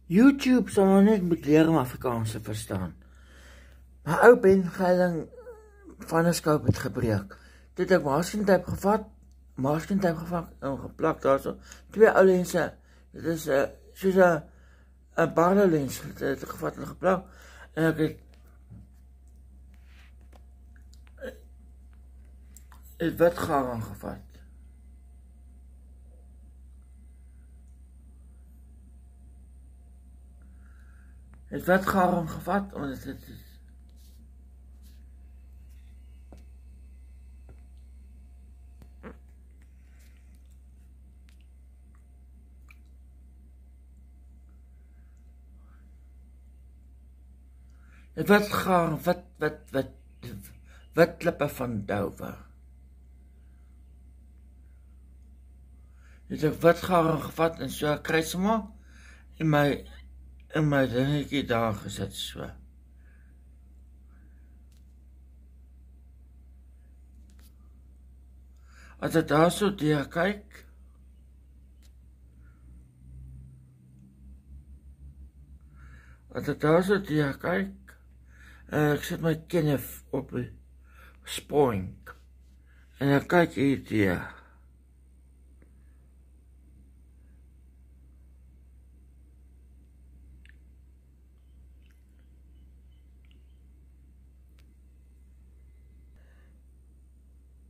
YouTube sal maar net moet leer om Afrikaans te verstaan. My ou pengeiling van 'n skoop het gebreek. Dit ek maskintape gevat en geplak daarso. Twee ou lense. Dit is soos 'n barrelens het gevat en geplak en ek het witgaar aangevat. Het witgaar aangevat omdat dit het witgaar wit klippe van Dover. Het ek witgaar aangevat en so kruis gemaak en my dingetjie daar gesit so. As ek daar so deur kyk, ek sit my Kenneth op die spoink en ek kyk hier deur.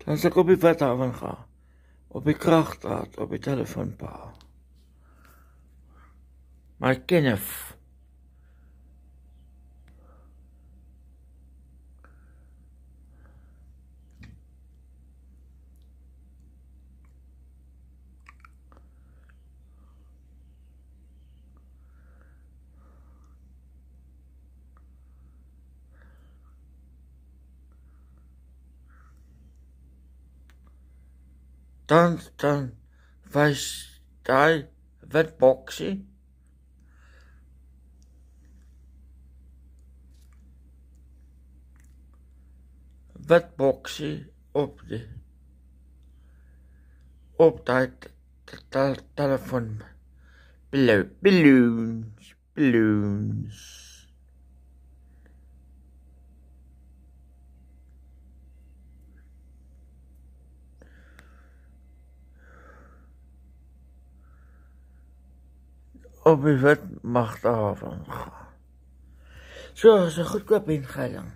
Dan sal ek op die wethaven gaan, op die kragdraad, op die telefoonpaal. My Kenneth. Dan wys daai wit boksie. Wit boksie op daai telefoon. Balloons. Op die wit magtehaven gaan. So, is 'n goedkoop ingeiling.